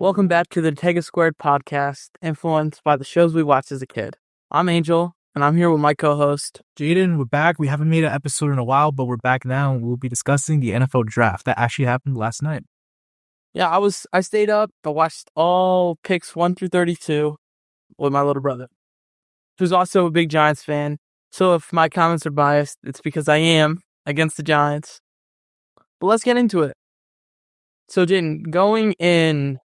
Welcome back to the Ortega Squared podcast, influenced by the shows we watched as a kid. I'm Angel, and I'm here with my co-host, Jaden. We're back. We haven't made an episode in a while, but we're back now, and we'll be discussing the NFL draft that actually happened last night. Yeah, I stayed up. I watched all picks 1 through 32 with my little brother, who's also a big Giants fan. So if my comments are biased, it's because I am against the Giants. But let's get into it. So, Jaden, going in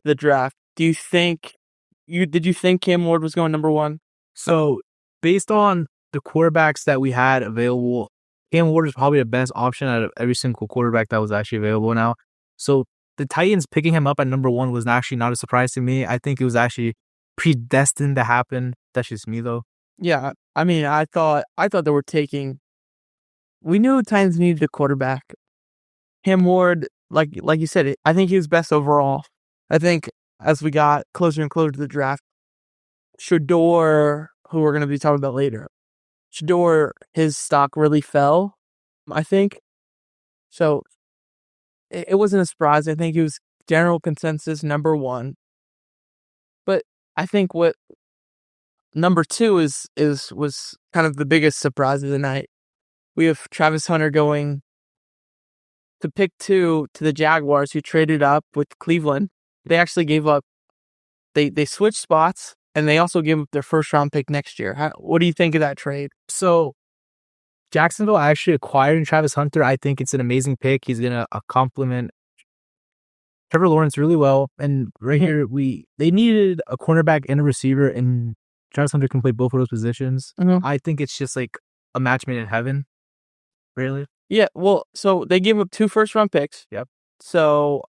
the draft, did you think Cam Ward was going number 1? So, based on the quarterbacks that we had available, Cam Ward is probably the best option out of every single quarterback that was actually available now. So, the Titans picking him up at number 1 was actually not a surprise to me. I think it was actually predestined to happen. That's just me, though. Yeah, I mean, I thought they were taking. We knew Titans needed a quarterback. Cam Ward, like you said, I think he was best overall. I think as we got closer and closer to the draft, Shedeur, who we're going to be talking about later, Shedeur, his stock really fell, I think. So it wasn't a surprise. I think he was general consensus number 1. But I think what number 2 was kind of the biggest surprise of the night. We have Travis Hunter going to pick 2 to the Jaguars, who traded up with Cleveland. They actually gave up. They switched spots, and they also gave up their first-round pick next year. What do you think of that trade? So, Jacksonville actually acquired Travis Hunter. I think it's an amazing pick. He's going to complement Trevor Lawrence really well. And right here, they needed a cornerback and a receiver, and Travis Hunter can play both of those positions. Mm-hmm. I think it's just like a match made in heaven. Really? Yeah, well, so they gave up 2 first-round picks. Yep. So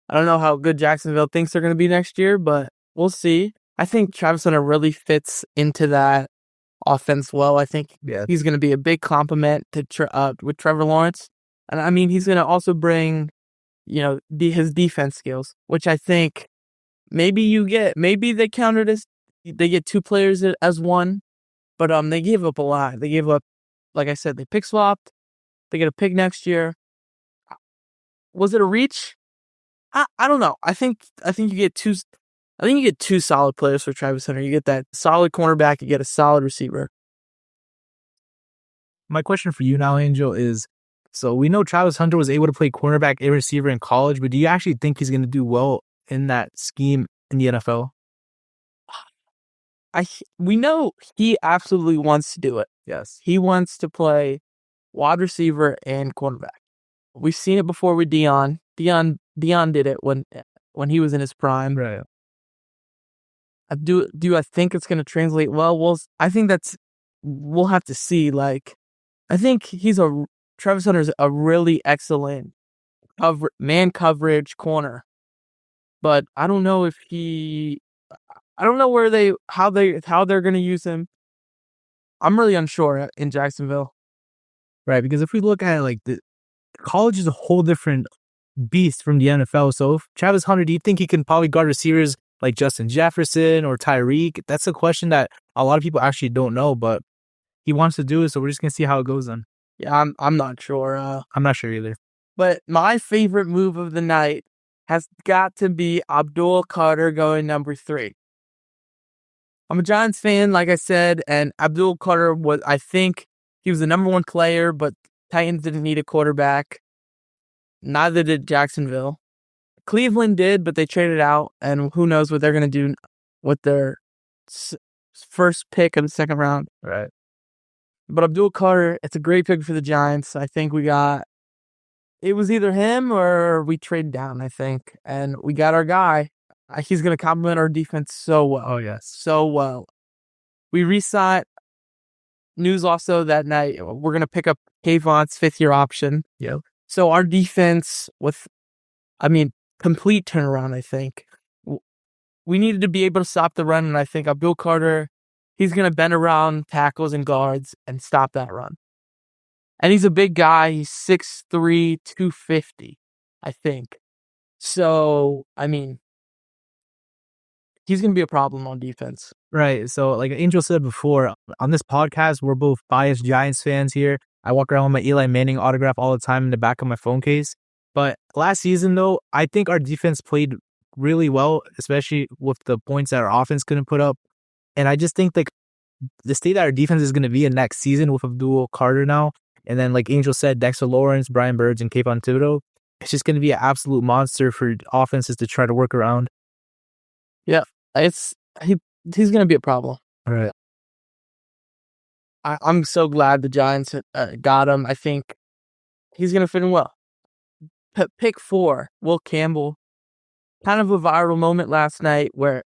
I don't know how good Jacksonville thinks they're going to be next year, but we'll see. I think Travis Hunter really fits into that offense well. I think he's going to be a big compliment to with Trevor Lawrence. And I mean, he's going to also bring, his defense skills, which I think maybe they counted as, they get 2 players as one, but they gave up a lot. They gave up, like I said, they pick swapped. They get a pick next year. Was it a reach? I don't know. I think you get 2. I think you get 2 solid players for Travis Hunter. You get that solid cornerback. You get a solid receiver. My question for you now, Angel, is: so we know Travis Hunter was able to play cornerback and receiver in college, but do you actually think he's going to do well in that scheme in the NFL? We know he absolutely wants to do it. Yes. He wants to play wide receiver and cornerback. We've seen it before with Deion. Deion did it when he was in his prime. Right. Do I think it's going to translate well? I think we'll have to see. Like, I think Travis Hunter's a really excellent man coverage corner, but I don't know if I don't know how they're going to use him. I'm really unsure in Jacksonville. Right, because if we look at it, the college is a whole different beast from the NFL. So if Travis Hunter, do you think he can probably guard receivers like Justin Jefferson or Tyreek? That's a question that a lot of people actually don't know, but he wants to do it, so we're just going to see how it goes then. Yeah, I'm not sure. I'm not sure either. But my favorite move of the night has got to be Abdul Carter going number 3. I'm a Giants fan, like I said, and Abdul Carter I think he was the number 1 player, but Titans didn't need a quarterback. Neither did Jacksonville. Cleveland did, but they traded out, and who knows what they're going to do with their first pick of the second round. Right. But Abdul Carter, it's a great pick for the Giants. I think it was either him or we traded down, I think, and we got our guy. He's going to complement our defense so well. Oh, yes. So well. We re-signed. News also that night, we're going to pick up Kayvon's 5th-year option. Yep. So our defense complete turnaround, I think. We needed to be able to stop the run, and I think Abdul Carter, he's going to bend around tackles and guards and stop that run. And he's a big guy. He's 6'3", 250, I think. So, he's going to be a problem on defense. Right. So like Angel said before, on this podcast, we're both biased Giants fans here. I walk around with my Eli Manning autograph all the time in the back of my phone case. But last season, though, I think our defense played really well, especially with the points that our offense couldn't put up. And I just think like the state that our defense is going to be in next season with Abdul Carter now, and then like Angel said, Dexter Lawrence, Brian Birds, and Kayvon Thibodeau, it's just going to be an absolute monster for offenses to try to work around. Yeah, he's going to be a problem. All right. I'm so glad the Giants got him. I think he's going to fit in well. Pick 4, Will Campbell. Kind of a viral moment last night where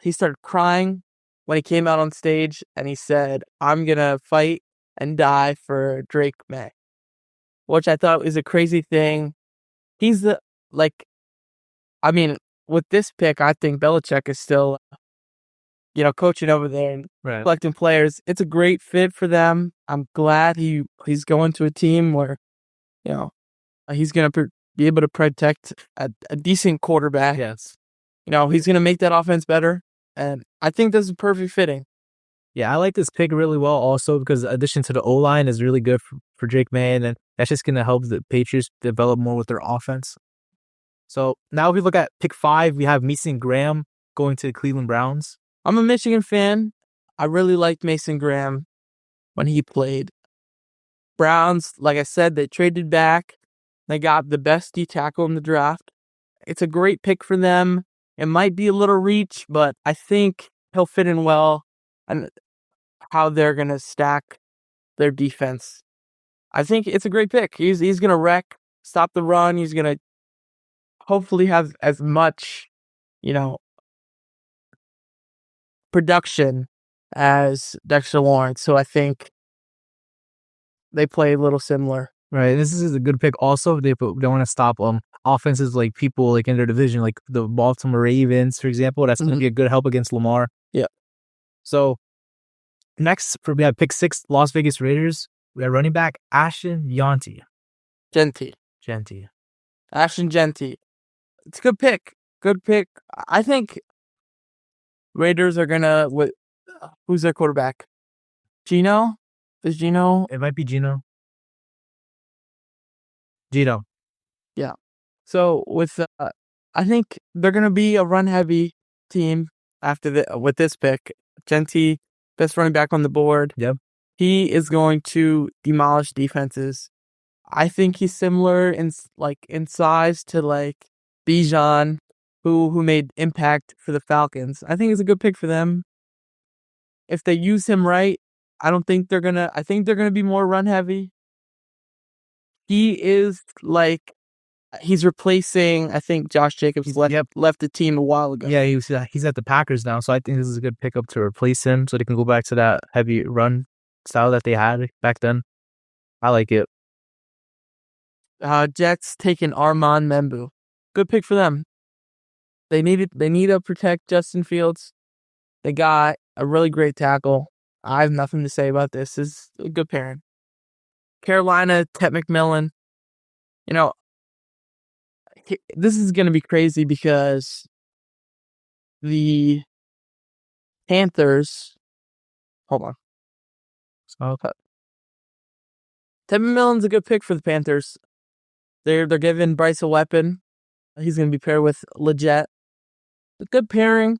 he started crying when he came out on stage and he said, "I'm going to fight and die for Drake May," which I thought was a crazy thing. He's with this pick, I think Belichick is still, coaching over there and collecting players. It's a great fit for them. I'm glad he's going to a team where, he's going to be able to protect a decent quarterback. Yes. He's going to make that offense better. And I think this is perfect fitting. Yeah, I like this pick really well also because addition to the O-line is really good for Drake May, and that's just going to help the Patriots develop more with their offense. So now if we look at pick 5, we have Mason Graham going to the Cleveland Browns. I'm a Michigan fan. I really liked Mason Graham when he played. Browns, like I said, they traded back. They got the best D tackle in the draft. It's a great pick for them. It might be a little reach, but I think he'll fit in well and how they're going to stack their defense. I think it's a great pick. He's going to wreck, stop the run. He's going to hopefully have as much, production as Dexter Lawrence. So I think they play a little similar. Right. This is a good pick also. They want to stop offenses like people like in their division, like the Baltimore Ravens, for example. That's going to be a good help against Lamar. Yeah. So next, we have pick 6, Las Vegas Raiders. We have running back Ashton Jeanty. Ashton Jeanty. It's a good pick. I think Raiders are going to... Who's their quarterback? Gino? Is Gino? It might be Gino. Yeah. So with I think they're going to be a run-heavy team with this pick. Jeanty, best running back on the board. Yep. He is going to demolish defenses. I think he's similar in size to like Bijan, who made impact for the Falcons. I think it's a good pick for them. If they use him right, I think they're gonna be more run heavy. He is he's replacing, I think, Josh Jacobs left the team a while ago. Yeah, he's at the Packers now, so I think this is a good pickup to replace him so they can go back to that heavy run style that they had back then. I like it. Jets taking Armand Membu. Good pick for them. They need to protect Justin Fields. They got a really great tackle. I have nothing to say about this. This is a good pairing. Carolina, Ted McMillan. This is going to be crazy because the Panthers... Hold on. Ted McMillan's a good pick for the Panthers. They're giving Bryce a weapon. He's going to be paired with Leggett. A good pairing.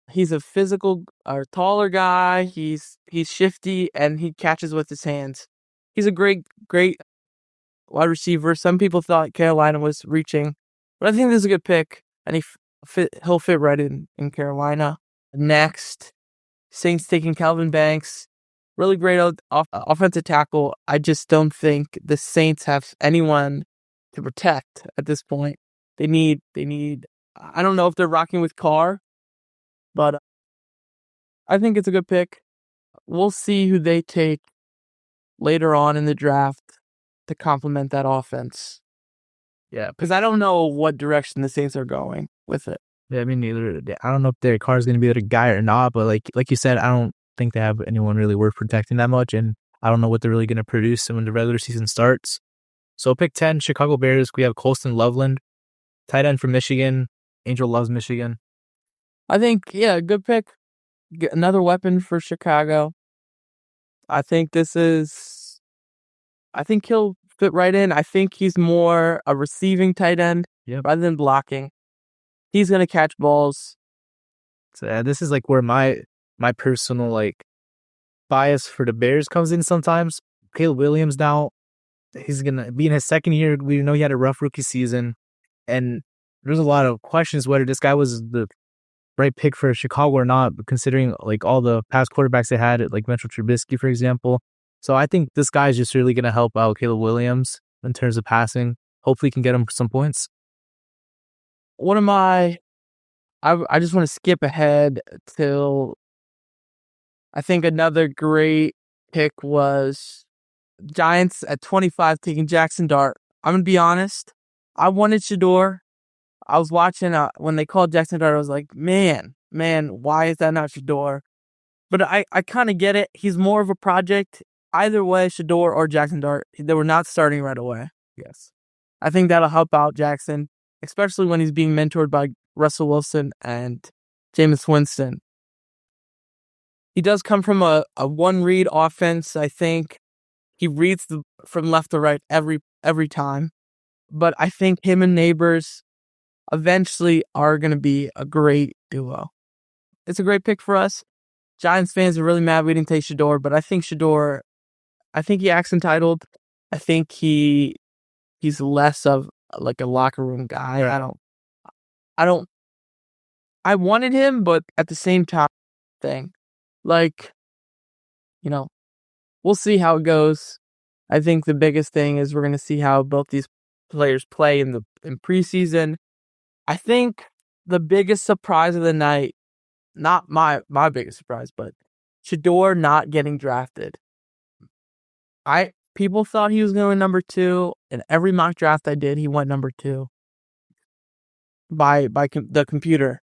He's a physical or taller guy. He's shifty and he catches with his hands. He's a great wide receiver. Some people thought Carolina was reaching, but I think this is a good pick, and he'll fit right in Carolina. Next, Saints taking Calvin Banks. Really great offensive tackle. I just don't think the Saints have anyone to protect at this point. They need. I don't know if they're rocking with Carr, but I think it's a good pick. We'll see who they take later on in the draft to complement that offense. Yeah, because I don't know what direction the Saints are going with it. Yeah, I mean, neither. I don't know if their car is going to be able to guy or not, but like you said, I don't think they have anyone really worth protecting that much, and I don't know what they're really going to produce when the regular season starts. So pick 10, Chicago Bears. We have Colston Loveland, tight end from Michigan. Angel loves Michigan. I think, yeah, good pick. Another weapon for Chicago. I think he'll fit right in. I think he's more a receiving tight end rather than blocking. He's going to catch balls. So this is like where my personal like bias for the Bears comes in sometimes. Caleb Williams now, he's going to be in his second year. We know he had a rough rookie season. And there's a lot of questions whether this guy was the right pick for Chicago or not, considering like all the past quarterbacks they had, like Mitchell Trubisky, for example. So I think this guy is just really going to help out Caleb Williams in terms of passing. Hopefully he can get him some points. I just want to skip ahead till I think another great pick was Giants at 25 taking Jackson Dart. I'm going to be honest. I wanted Shedeur. I was watching when they called Jackson Dart. I was like, man, why is that not Shedeur? But I kind of get it. He's more of a project. Either way, Shedeur or Jackson Dart, they were not starting right away. Yes. I think that'll help out Jackson, especially when he's being mentored by Russell Wilson and Jameis Winston. He does come from a one-read offense, I think. He reads from left to right every time. But I think him and Neighbors eventually are going to be a great duo. It's a great pick for us. Giants fans are really mad we didn't take Shedeur, but I think Shedeur, he acts entitled. I think he's less of like a locker room guy. Right. I wanted him, but at the same time, like, we'll see how it goes. I think the biggest thing is we're going to see how both these players play in preseason. I think the biggest surprise of the night, not my biggest surprise, but Shedeur not getting drafted. People thought he was going number 2. In every mock draft I did, he went number 2 by the computer.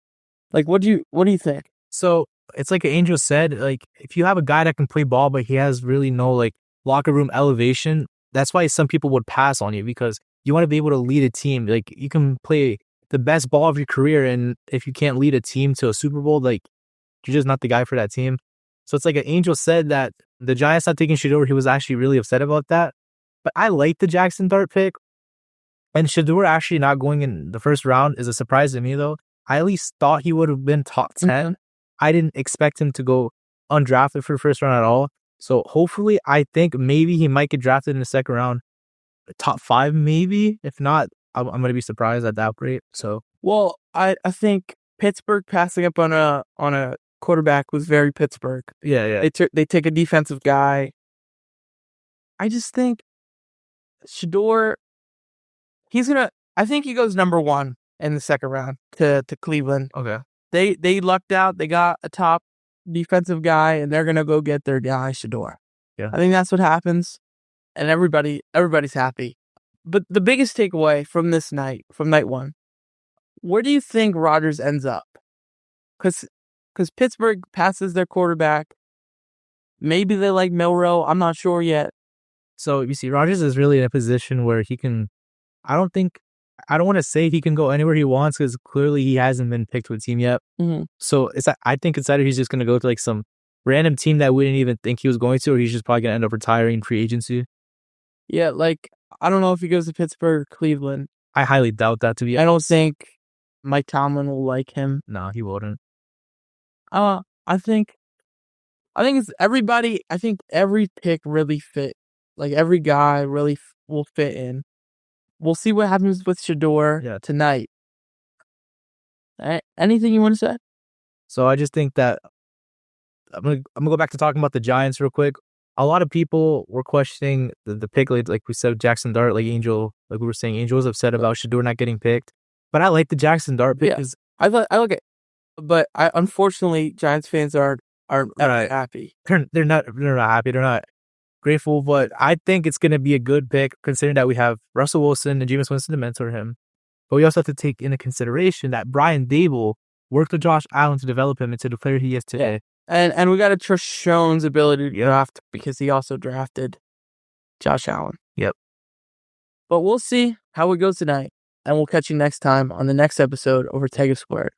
Like, what do you think? So it's like Angel said, like if you have a guy that can play ball, but he has really no like locker room elevation, that's why some people would pass on you, because you want to be able to lead a team. Like you can play the best ball of your career, and if you can't lead a team to a Super Bowl, like you're just not the guy for that team. So it's like an Angel said that the Giants not taking Shedeur, he was actually really upset about that. But I like the Jackson Dart pick. And Shedeur actually not going in the first round is a surprise to me, though. I at least thought he would have been top 10. I didn't expect him to go undrafted for the first round at all. So hopefully, I think maybe he might get drafted in the second round. Top 5, maybe. If not, I'm going to be surprised at that rate. So, well, I think Pittsburgh passing up on a quarterback was very Pittsburgh. Yeah. They take a defensive guy. I just think Shedeur, I think he goes number 1 in the second round to Cleveland. Okay. They lucked out. They got a top defensive guy, and they're gonna go get their guy Shedeur. Yeah. I think that's what happens, and everybody's happy. But the biggest takeaway from this night, from night 1, where do you think Rodgers ends up? Because Pittsburgh passes their quarterback. Maybe they like Milroe. I'm not sure yet. So you see, Rodgers is really in a position where he can. I don't want to say he can go anywhere he wants, because clearly he hasn't been picked to a team yet. Mm-hmm. So I think it's either he's just going to go to like some random team that we didn't even think he was going to, or he's just probably going to end up retiring in free agency. Yeah, like I don't know if he goes to Pittsburgh or Cleveland. I highly doubt that, to be honest. I don't think Mike Tomlin will like him. No, he wouldn't. I think it's everybody. I think every pick really fit. Like every guy really will fit in. We'll see what happens with Shedeur tonight. Anything you want to say? So I just think that I'm gonna go back to talking about the Giants real quick. A lot of people were questioning the pick, like we said, Jackson Dart, like we were saying, Angel was upset about Shedeur not getting picked. But I like the Jackson Dart pick. I like it. But unfortunately, Giants fans aren't happy. They're not happy. They're not grateful. But I think it's going to be a good pick, considering that we have Russell Wilson and Jameis Winston to mentor him. But we also have to take into consideration that Brian Dable worked with Josh Allen to develop him into the player he is today. Yeah. And we got to trust Schoen's ability to draft, because he also drafted Josh Allen. Yep. But we'll see how it goes tonight. And we'll catch you next time on the next episode of Ortega Squared.